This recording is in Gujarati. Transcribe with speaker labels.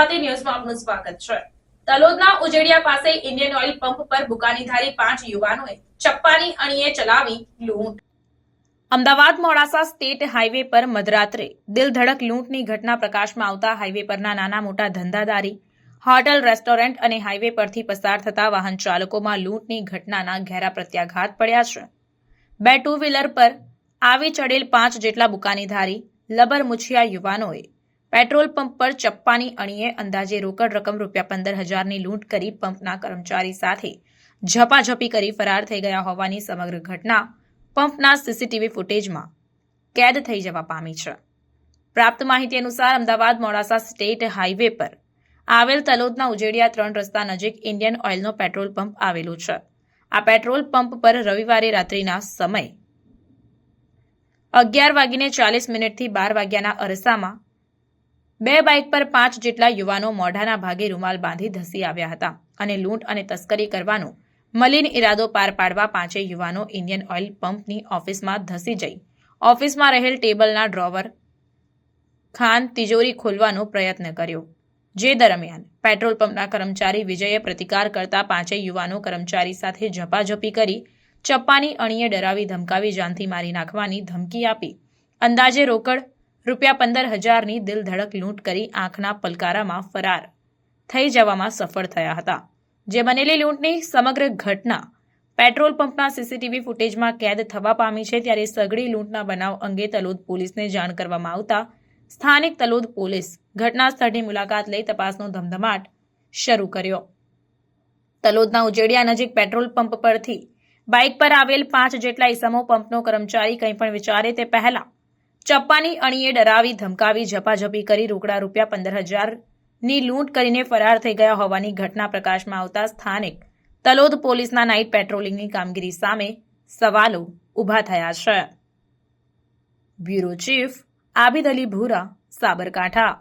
Speaker 1: ગુજરાતી ન્યૂઝમાં આપનું સ્વાગત છે। તલોદના ઉજેડિયા પાસે ઇન્ડિયન ઓઇલ પંપ પર બુકાનીધારી 5 યુવાનોએ ચપ્પાની અણીએ ચલાવી લૂંટ। અમદાવાદ મોડાસા સ્ટેટ હાઈવે પર મધરાત્રે દિલધડક લૂંટની ઘટના પ્રકાશમાં આવતા હાઈવે પરના નાના મોટા ધંધાદારી, હોટલ, રેસ્ટોરન્ટ અને હાઈવે પરથી પસાર થતા વાહન ચાલકોમાં લૂંટની ઘટનાના ઘેરા પ્રત્યાઘાત પડ્યા છે। 2 ટુ વ્હીલર પર આવી ચડેલ 5 જેટલા બુકાનીધારી લબરમુછિયા યુવાનોએ પેટ્રોલ પંપ પર ચપ્પાની અણીએ અંદાજે રોકડ રકમ ₹15,000ની લૂંટ કરી પંપના કર્મચારી સાથે ઝપાઝપી કરી ફરાર થઈ ગયા હોવાની સમગ્ર ઘટના પંપના સીસીટીવી ફૂટેજમાં કેદ થઈ જવા પામી છે। પ્રાપ્ત માહિતી અનુસાર અમદાવાદ મોડાસા સ્ટેટ હાઈવે પર આવેલ તલોદના ઉજેડિયા 3 રસ્તા નજીક ઇન્ડિયન ઓઇલનો પેટ્રોલ પંપ આવેલો છે। આ પેટ્રોલ પંપ પર રવિવારે રાત્રિના સમયે 11:40 થી 12 વાગ્યાના અરસામાં 2 બાઇક પર 5 જેટલા યુવાનો મોઢાના ભાગે રૂમાલ બાંધી ધસી આવ્યા હતા અને લૂંટ અને તસ્કરી કરવાનો મલિન ઇરાદો પાર પાડવા 5 યુવાનો ઇન્ડિયન ઓઇલ પંપની ઓફિસમાં ધસી જઈ ઓફિસમાં રહેલ ટેબલના ડ્રોવર, ખાન, તિજોરી ખોલવાનો પ્રયત્ન કર્યો। જે દરમિયાન પેટ્રોલ પંપના કર્મચારી વિજયે પ્રતિકાર કરતા 5 યુવાનો કર્મચારી સાથે ઝપાઝપી કરી ચપ્પાની અણીએ ડરાવી ધમકાવી જાનથી મારી નાખવાની ધમકી આપી અંદાજે રોકડ ₹15,000ની દિલધડક લૂંટ કરી આંખના પલકારામાં ફરાર થઈ જવામાં સફળ થયા હતા। જે બનેલી લૂંટની સમગ્ર ઘટના પેટ્રોલ પંપના સીસીટીવી ફૂટેજમાં કેદ થવા પામી છે। ત્યારે સઘળી લૂંટના બનાવ અંગે તલોદ પોલીસને જાણ કરવામાં આવતા સ્થાનિક તલોદ પોલીસ ઘટના સ્થળની મુલાકાત લઈ તપાસનો ધમધમાટ શરૂ કર્યો। તલોદના ઉજેડિયા નજીક પેટ્રોલ પંપ પરથી બાઇક પર આવેલ 5 જેટલા ઈસમો પંપનો કર્મચારી કંઈ પણ વિચારે તે પહેલા ચપ્પાની અણીએ ડરાવી ધમકાવી ઝપાઝપી કરી રોકડા ₹15,000ની લૂંટ કરીને ફરાર થઈ ગયા હોવાની ઘટના પ્રકાશમાં આવતા સ્થાનિક તલોદ પોલીસના નાઇટ પેટ્રોલિંગની કામગીરી સામે સવાલો ઊભા થયા છે। બ્યુરો ચીફ આબિદ અલી ભૂરા, સાબરકાંઠા।